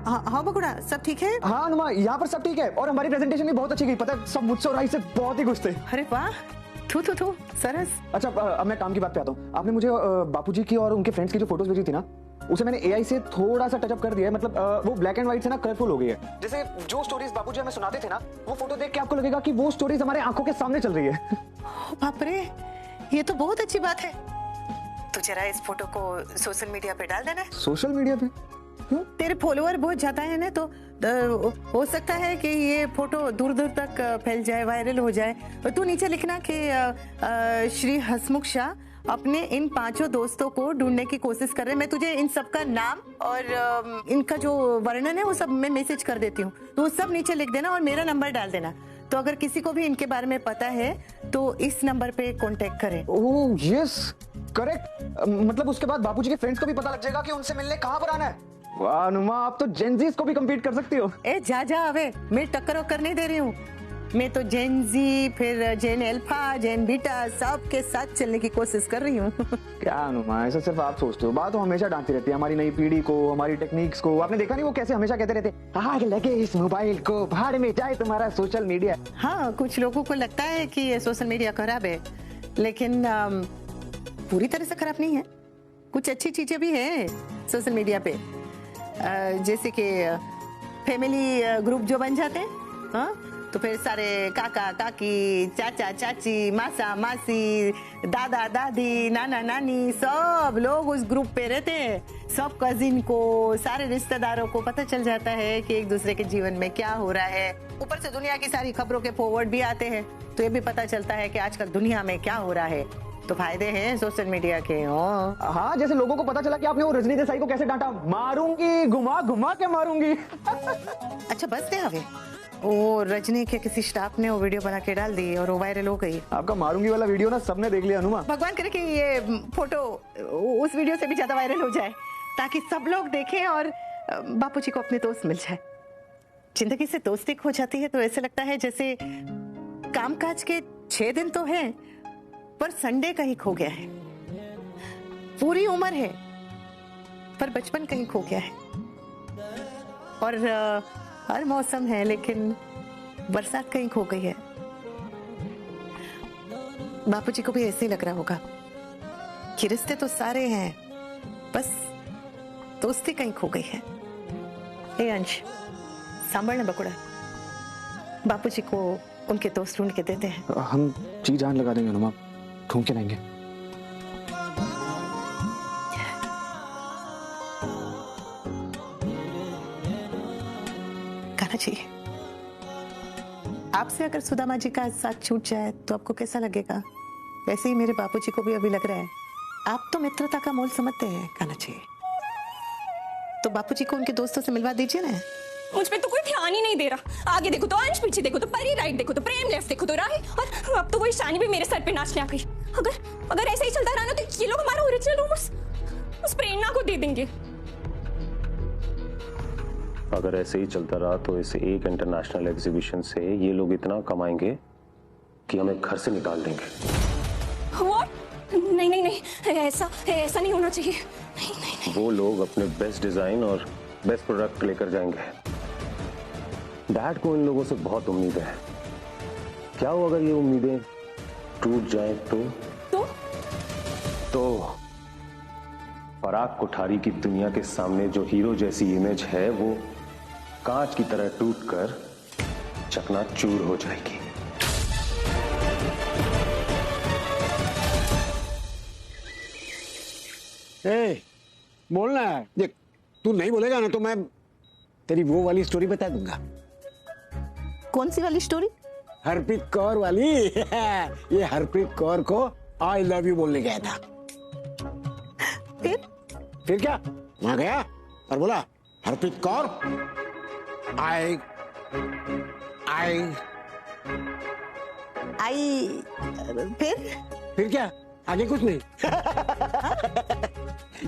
हाँ बकुड़ा, सब ठीक है? हाँ अनुमा, यहाँ पर सब ठीक है और हमारी प्रेजेंटेशन भी बहुत अच्छी गई। पता है, सब मुझसे और आई से बहुत ही खुश थे। अरे वाह, थू सरस। अच्छा, अब मैं काम की बात पे आता हूँ। आपने मुझे बापूजी की और उनके फ्रेंड्स की जो फोटोज भेजी थी ना, उसे मैंने एआई से थोड़ा सा टचअप कर दिया है। मतलब वो ब्लैक एंड व्हाइट से ना कलरफुल हो गई है। जैसे जो स्टोरीज बापूजी हमें सुनाते थे ना, वो फोटो देख के आपको लगेगा कि वो स्टोरीज हमारे आंखों के सामने चल रही है। बाप रे, ये तो बहुत अच्छी बात है। तो जरा इस फोटो को सोशल मीडिया पे डाल देना। सोशल मीडिया पे? क्यों? तेरे फॉलोअर बहुत ज्यादा है ना, तो हो सकता है कि ये फोटो दूर दूर तक फैल जाए, वायरल हो जाए। और तू नीचे लिखना कि श्री हसमुख शाह अपने इन 5 दोस्तों को ढूंढने की कोशिश कर रहे हैं। मैं तुझे इन सब का नाम और इनका जो वर्णन है वो सब मैं मैसेज कर देती हूँ, तो सब नीचे लिख देना और मेरा नंबर डाल देना। तो अगर किसी को भी इनके बारे में पता है तो इस नंबर पे कांटेक्ट करें। Oh yes, correct. मतलब उसके बाद बापूजी के फ्रेंड्स को भी पता लग जाएगा कि उनसे मिलने कहाँ पर आना है। वाह अनुमा, आप तो जेनजीज को भी कम्पीट कर सकती हो। ए जा अबे, मैं टक्कर वक्कर नहीं दे रही हूँ। मैं तो जेन जी, फिर जेन अल्फा, जेन बीटा सब के साथ चलने की कोशिश कर रही हूँ। क्या अनुमा, ऐसा सिर्फ आप सोचते हो। बात तो हमेशा डांटती रहती है हमारी नई पीढ़ी को, हमारी टेक्निक्स को। आपने देखा नहीं वो कैसे हमेशा कहते रहते, आग लगे इस मोबाइल को, भाड़ में जाए तुम्हारा सोशल मीडिया। हाँ, कुछ लोगों को लगता है कि ये सोशल मीडिया खराब है, लेकिन पूरी तरह से खराब नहीं है। कुछ अच्छी चीजें भी है सोशल मीडिया पे, जैसे कि फैमिली ग्रुप जो बन जाते हैं। हाँ, तो फिर सारे काका काकी, चाचा चाची, मासा मासी, दादा दादी, नाना नानी सब लोग उस ग्रुप पे रहते हैं। सब कजिन को, सारे रिश्तेदारों को पता चल जाता है कि एक दूसरे के जीवन में क्या हो रहा है। ऊपर से दुनिया की सारी खबरों के फॉरवर्ड भी आते हैं, तो ये भी पता चलता है कि आजकल दुनिया में क्या हो रहा है। तो फायदे हैं सोशल मीडिया के। हाँ, जैसे लोगों को पता चला कि आपने वो रजनी देसाई को कैसे डांटा, मारूंगी, घुमा घुमा के मारूंगी। अच्छा बस दे हवे, वो रजनी के किसी स्टाफ ने वो वीडियो बना के डाल दी और वो वायरल हो गई। आपका मारूंगी वाला वीडियो ना सबने देख लिया अनुमा। भगवान करे कि ये फोटो उस वीडियो से भी ज्यादा वायरल हो जाए, ताकि सब लोग देखें और बापूजी को अपने दोस्त मिल जाए। जिंदगी से दोस्ती खो जाती है तो ऐसे लगता है जैसे कामकाज के 6 दिन तो हैं, पर संडे कहीं खो गया है। पूरी उम्र है पर बचपन कहीं खो गया है। और हर मौसम है लेकिन बरसात कहीं खो गई है। बापूजी को भी ऐसे ही लग रहा होगा कि रिश्ते तो सारे हैं, बस दोस्ती कहीं खो गई है। ए अंश, सांभर न बकुड़ा, बापूजी को उनके दोस्त ढूंढ के देते हैं। हम जी जान लगा देंगे अनुमा, ढूंढ के लाएंगे। कहना चाहिए। आपसे अगर सुदामा जी का साथ छूट जाए तो आपको कैसा लगेगा? वैसे ही मेरे बापूजी को भी अभी लग रहा है। आप तो मित्रता का मोल समझते हैं, कहना चाहिए। तो बापूजी को उनके दोस्तों से मिलवा दीजिए ना। मुझ पे तो कोई ध्यान ही नहीं दे रहा। आगे देखो तो अंश, पीछे देखो तो परी, राइट देखो तो प्रेम, लेफ्ट देखो तो राही, और अब तो वही शानी भी मेरे सर पे नाचने आ गई। अगर ऐसा ही चलता रहा ना तो ये लोग हमारा ओरिजिनल रूप उस प्रेरणा को दे देंगे। अगर ऐसे ही चलता रहा तो इस एक इंटरनेशनल एग्जीबिशन से ये लोग इतना कमाएंगे कि हमें घर से निकाल देंगे। What? नहीं, ऐसा नहीं होना चाहिए। नहीं। वो लोग अपने बेस्ट डिजाइन और बेस्ट प्रोडक्ट लेकर जाएंगे। डैड को इन लोगों से बहुत उम्मीदें हैं। क्या हो अगर ये उम्मीदें टूट जाएं तो पराग कोठारी की दुनिया के सामने जो हीरो जैसी इमेज है वो कांच की तरह टूटकर चकनाचूर हो जाएगी। बोलना है। देख, तू नहीं बोलेगा ना तो मैं तेरी वो वाली स्टोरी बता दूंगा। कौन सी वाली स्टोरी? हरप्रीत कौर वाली। ये हरप्रीत कौर को आई लव यू बोलने गया था। फिर क्या, वहां गया और बोला हरप्रीत कौर आई फिर क्या, आगे कुछ नहीं।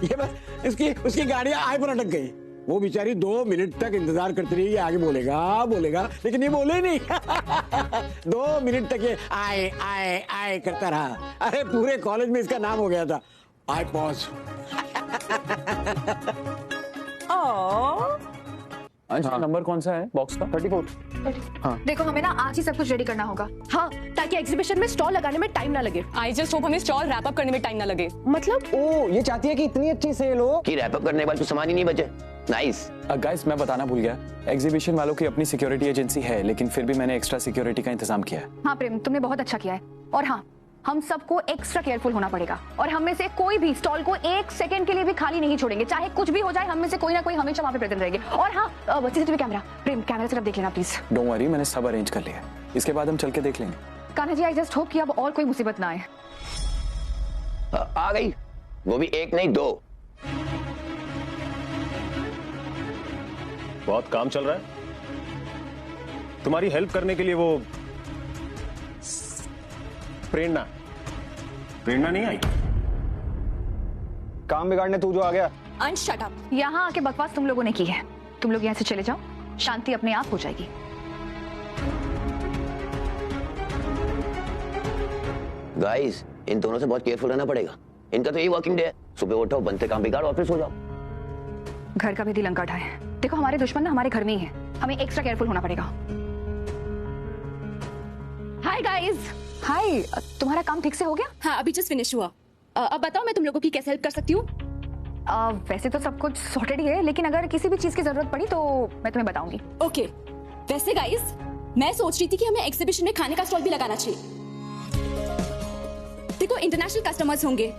ये बस उसकी गाड़ी आई पर अटक गई। वो बेचारी 2 मिनट तक इंतजार करती रही, आगे बोलेगा, लेकिन ये बोले नहीं। 2 मिनट तक ये आए करता रहा। अरे पूरे कॉलेज में इसका नाम हो गया था, आई पॉज। अंश नंबर कौन सा है बॉक्स का? 34। देखो हमें ना आज ही सब कुछ रेडी करना होगा। हाँ, ताकि एग्जीबिशन में स्टॉल लगाने में टाइम ना लगे। आई जस्ट होप हमें स्टॉल रैप अप करने में टाइम ना लगे। मतलब ओ, ये चाहती है कि इतनी अच्छी सेल हो कि रैप अप करने के बाद कुछ सामान ही नहीं बचे। नाइस। गाइस मैं बताना भूल गया, एग्जीबिशन वालों की अपनी सिक्योरिटी एजेंसी है, लेकिन फिर भी मैंने एक्स्ट्रा सिक्योरिटी का इंतजाम किया है। हाँ प्रेम, तुमने बहुत अच्छा किया है। और हाँ, हम सबको एक्स्ट्रा केयरफुल होना पड़ेगा और हम में से कोई भी स्टॉल को एक सेकंड के लिए भी खाली नहीं छोड़ेंगे। चाहे कुछ भी हो जाए, हम में से कोई ना कोई हमेशा वहाँ पे प्रेजेंट रहेंगे। और हाँ, सीसीटीवी कैमरा, प्रेम कैमरा सिर्फ देख लेना प्लीज। डोंट वरी, मैंने सब अरेंज कर लिया है। इसके बाद हम चल के देख लेंगे। Kanha ji, I just hope कि अब और कोई मुसीबत ना आए। आ गई, वो भी एक नहीं दो। बहुत काम चल रहा है। तुम्हारी हेल्प करने के लिए वो प्रेरणा नहीं आई। काम बिगाड़ने तू जो आ गया। अंश शट अप। यहाँ आके बकवास तुम लोगों ने की है। तुम लोग यहाँ से चले जाओ, शांति अपने आप हो जाएगी। गाइस, इन दोनों से बहुत केयरफुल रहना पड़ेगा। इनका तो यही वर्किंग डे है। सुबह उठो, बनते काम बिगाड़ो और फिर सो जाओ। घर का भी दिल लंका ढाए। देखो हमारे दुश्मन ना हमारे घर में ही है, हमें एक्स्ट्रा केयरफुल होना पड़ेगा। Hi guys. हाय, तुम्हारा काम ठीक से हो गया? हाँ, अभी जस्ट फिनिश हुआ। अब बताओ मैं तुम लोगों की कैसे हेल्प कर सकती हूँ? वैसे तो सब कुछ सॉर्टेड ही है, लेकिन अगर किसी भी चीज की जरूरत पड़ी तो मैं तुम्हें बताऊंगी। ओके। वैसे गाइस, मैं सोच रही थी कि हमें एग्जीबिशन में खाने का स्टॉल भी लगाना चाहिए। देखो इंटरनेशनल कस्टमर्स होंगे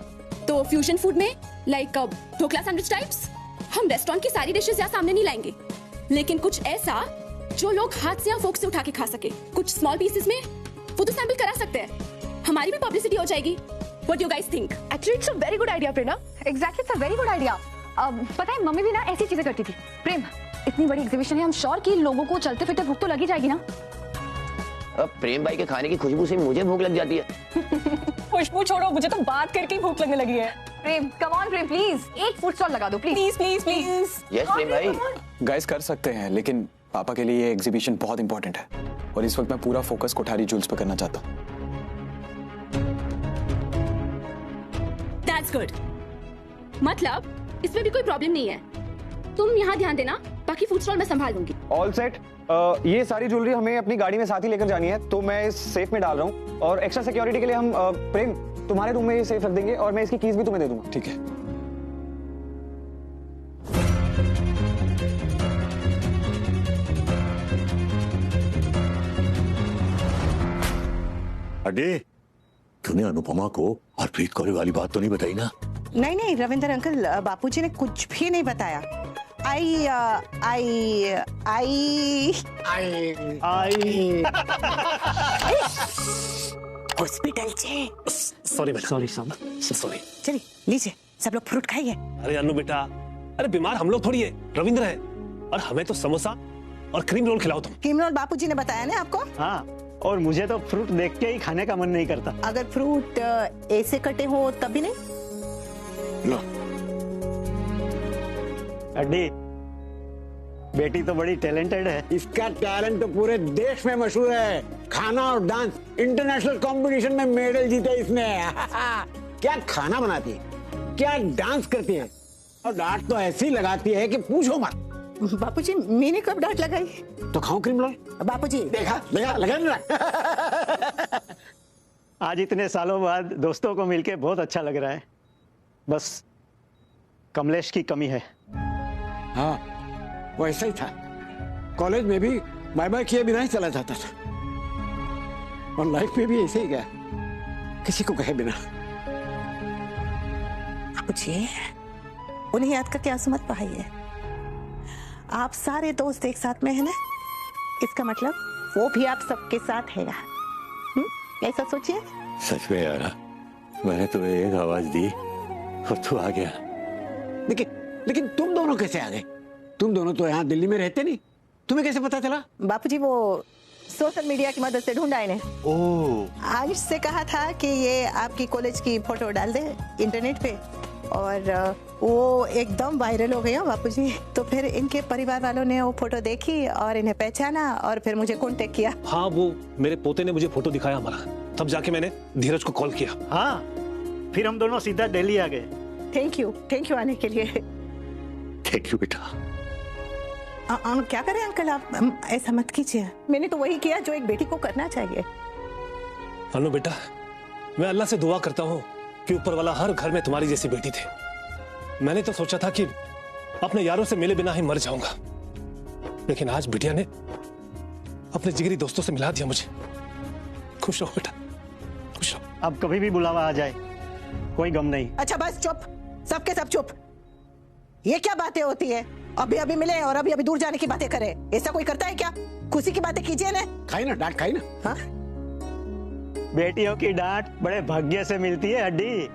तो फ्यूजन फूड में लाइक ढोकला सैंडविच टाइप्स, हम रेस्टोरेंट की सारी डिशेस यहाँ सामने नहीं लाएंगे, लेकिन कुछ ऐसा जो लोग हाथ से या फोक से उठा के खा सके। कुछ स्मॉल पीसेस में वो तो सैंपल करा सकते हैं, हमारी भी पब्लिसिटी हो जाएगी। What do you guys think? Actually, it's a very good idea, Prerna. Exactly, it's a very good idea. पता है मम्मी भी ना ऐसी चीजें करती थी। प्रेम, इतनी बड़ी एग्जीबिशन है, हम श्योर कि लोगों को चलते फिरते भूख तो लगी जाएगी ना। अब प्रेम भाई के खाने की खुशबू से मुझे भूख लग जाती है। खुशबू छोड़ो, मुझे तो बात करके ही भूख लगने लगी है। Prem, come on Prem, please एक फूड स्टॉल लगा दो please. Please please please. Yes Prem भाई। गाइस कर सकते हैं, लेकिन पापा के लिए ये एग्जीबिशन बहुत इंपॉर्टेंट है और इस वक्त मैं पूरा फोकस कोठारी जूल्स पे करना चाहता हूँ। That's good. मतलब इसमें भी कोई प्रॉब्लम नहीं है। तुम यहाँ ध्यान देना, बाकी फूड स्टॉल मैं संभाल लूंगी। All set. ये सारी ज्वेलरी हमें अपनी गाड़ी में साथ ही लेकर जानी है, तो मैं इस सेफ में डाल रहा हूँ। और एक्स्ट्रा सिक्योरिटी के लिए हम प्रेम तुम्हारे रूम में ये सेफ रख देंगे और मैं इसकी कीज भी तुम्हें दे दूंगा। ठीक है। अरे तूने अनुपमा को हरप्रीत कौर वाली बात तो नहीं बताई ना? नहीं रविंदर अंकल, बापूजी ने कुछ भी नहीं बताया। Eye hospital sorry. चलिए लीजिए, सब लोग फ्रूट खाइए। अरे अनु बेटा, अरे बीमार हम लोग थोड़ी है, रविंद्र है, और हमें तो समोसा और क्रीम रोल खिलाओ तुम। क्रीम रोल बापूजी ने बताया ना आपको? हाँ, और मुझे तो फ्रूट देख के ही खाने का मन नहीं करता। अगर फ्रूट ऐसे कटे हो तब भी नहीं? लो। अड्डी, बेटी तो बड़ी टैलेंटेड है। इसका टैलेंट तो पूरे देश में मशहूर है। खाना और डांस इंटरनेशनल कंपटीशन में मेडल जीते इसने। क्या खाना बनाती है, क्या डांस करती है, और डांट तो ऐसी लगाती है कि पूछो मत। बापूजी मैंने कब डांट लगाई? तो खाओ क्रीम रोल। बापूजी देखा लगा। आज इतने सालों बाद दोस्तों को मिलके बहुत अच्छा लग रहा है। बस कमलेश की कमी है। हाँ, वो ऐसा ही था। कॉलेज में भी बाय बाय किए बिना ही चला जाता था, और लाइफ में भी ऐसे ही गया, किसी को कहे बिना। बापूजी, उन्हें याद करके आंसू मत बहाइए। आप सारे दोस्त एक साथ में है ना, इसका मतलब वो भी आप सबके साथ है। ऐसा सोचिए। सच में यार, मैंने तुम्हें एक आवाज दी और तू आ गया। लेकिन तुम दोनों कैसे आ गए? तुम दोनों तो यहाँ दिल्ली में रहते नहीं, तुम्हें कैसे पता चला? बापूजी वो सोशल मीडिया की मदद से ढूंढा इन्हें। ओह। आज से कहा था कि ये आपकी कॉलेज की फोटो डाल दे इंटरनेट पे, और वो एकदम वायरल हो गया बापूजी। तो फिर इनके परिवार वालों ने वो फोटो देखी और इन्हें पहचाना और फिर मुझे कांटेक्ट किया। हाँ, वो मेरे पोते ने मुझे फोटो दिखाया हमारा, तब जाके मैंने धीरज को कॉल किया। हाँ, फिर हम दोनों सीधा दिल्ली आ गए। थैंक यू आने के लिए। थैंक यू बेटा। क्या करें अंकल, आप ऐसा मत कीजिए। मैंने तो वही किया जो एक बेटी को करना चाहिए। अनु बेटा, मैं अल्लाह से दुआ करता हूँ कि ऊपर वाला हर घर में तुम्हारी जैसी बेटी थे। मैंने तो सोचा था कि अपने यारों से मिले बिना ही मर जाऊंगा, लेकिन आज बिटिया ने अपने जिगरी दोस्तों से मिला दिया मुझे। खुश रहो बेटा, खुश रहो। अब कभी भी बुलावा आ जाए कोई गम नहीं। अच्छा बस चुप, सबके सब चुप। ये क्या बातें होती है? अभी अभी मिले और अभी अभी दूर जाने की बातें करे, ऐसा कोई करता है क्या? खुशी की बातें कीजिए ना। खाई ना डांट, खाई ना। हाँ? बेटियों की डांट बड़े भाग्य से मिलती है हड्डी।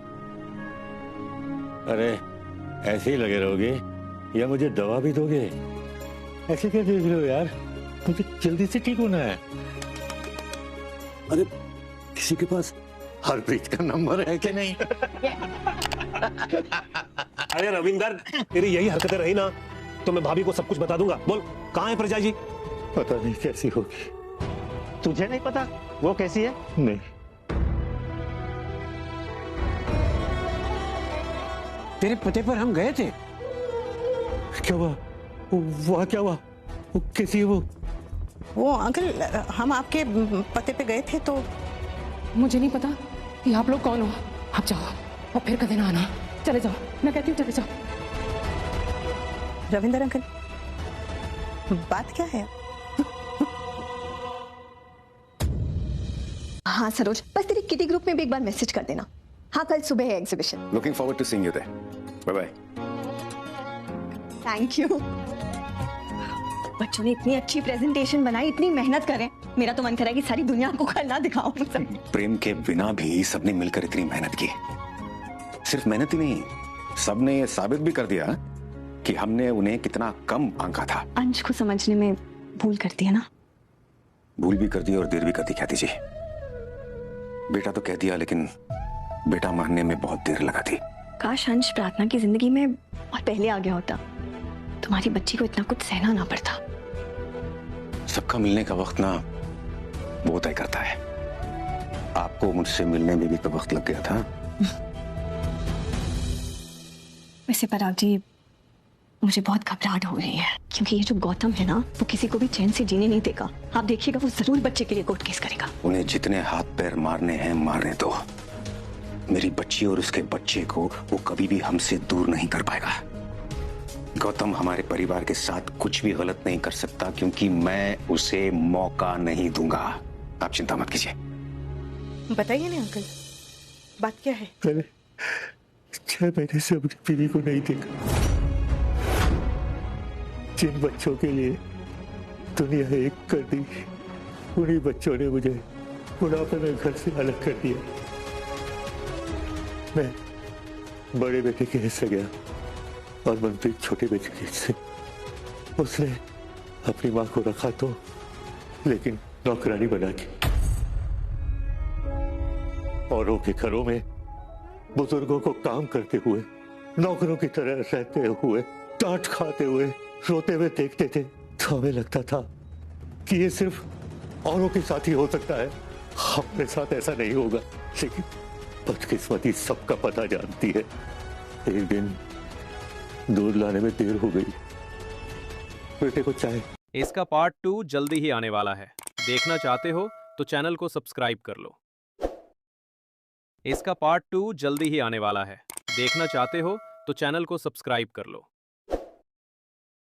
अरे ऐसे ही लगे रहोगे या मुझे दवा भी दोगे? ऐसे क्या देख रहे हो यार, मुझे जल्दी से ठीक होना है। अरे किसी के पास हरप्रीत का नंबर है कि नहीं? अरे रविंदर, तेरी यही हरकतें रही ना तो मैं भाभी को सब कुछ बता दूंगा। बोल, कहाँ है प्रजा जी? पता नहीं कैसी होगी। तुझे नहीं पता वो कैसी है? नहीं। तेरे पते पर हम गए थे। क्या हुआ? वहाँ क्या हुआ? वो कैसी है वो? वो अंकल, हम आपके पते पे गए थे तो। मुझे नहीं पता कि आप लोग कौन हो। आप जाओ और फिर कभी ना आना। चले जाओ, मैं कहती हूँ चले जाओ। रविंदर अंकल, बात क्या है? हाँ सरोज, बस तेरी किटी ग्रुप में भी एक बार मैसेज कर देना। हाँ, कल सुबह है exhibition. Looking forward to seeing you there. Bye bye. Thank you. बच्चों ने इतनी अच्छी प्रेजेंटेशन बनाई, इतनी मेहनत करें, मेरा तो मन कर रहा है कि सारी दुनिया को कल ना दिखाऊं। प्रेम के बिना भी सबने मिलकर इतनी मेहनत की। सिर्फ मेहनत ही नहीं, सबने ये साबित भी कर दिया कि हमने उन्हें कितना कम आंका था। अंश को समझने में भूल करती है ना? भूल भी कर दी और देर भी कर दी ख्याति जी। बेटा तो कह दिया, लेकिन बेटा मानने में बहुत देर लगा थी। काश अंश प्रार्थना की जिंदगी में और पहले आ गया होता, तुम्हारी बच्ची को इतना कुछ सहना ना पड़ता। सबका मिलने का वक्त ना वो तय करता है। आपको मुझसे मिलने में भी तो वक्त लग गया था। वैसे पराग जी, मुझे बहुत घबराहट हो रही है, क्योंकि ये जो गौतम है ना, वो किसी को भी चैन से जीने नहीं देगा। आप देखिएगा, वो जरूर बच्चे के लिए कोर्ट केस करेगा। उन्हें जितने हाथ पैर मारने हैं मारने दो। मेरी बच्ची और उसके बच्चे को वो कभी भी हमसे दूर नहीं कर पाएगा। गौतम हमारे परिवार के साथ कुछ भी गलत नहीं कर सकता, क्योंकि मैं उसे मौका नहीं दूंगा। आप चिंता मत कीजिए। बताइए ना अंकल, बात क्या है? मैंने 6 महीने से अपनी बीवी को नहीं देखा। जिन बच्चों के लिए दुनिया एक कर दी, उन्हीं बच्चों ने मुझे बुढ़ापे में घर से अलग कर दिया। मैं बड़े बेटे के हिस्से गया और मनप्रीत छोटे बेटे के हिस्से। उसने अपनी मां को रखा तो, लेकिन नौकरानी बना के। औरों के घरों में बुजुर्गों को काम करते हुए, नौकरों की तरह रहते हुए, डांट खाते हुए, रोते हुए देखते थे, तो हमें लगता था कि ये सिर्फ औरों के साथ ही हो सकता है, अपने साथ ऐसा नहीं होगा। लेकिन बदकिस्मती सबका पता जानती है। एक दिन दूध लाने में देर हो गई। बेटे को चाय। इसका पार्ट 2 जल्दी ही आने वाला है। देखना चाहते हो तो चैनल को सब्सक्राइब कर लो। इसका पार्ट 2 जल्दी ही आने वाला है। देखना चाहते हो तो चैनल को सब्सक्राइब कर लो।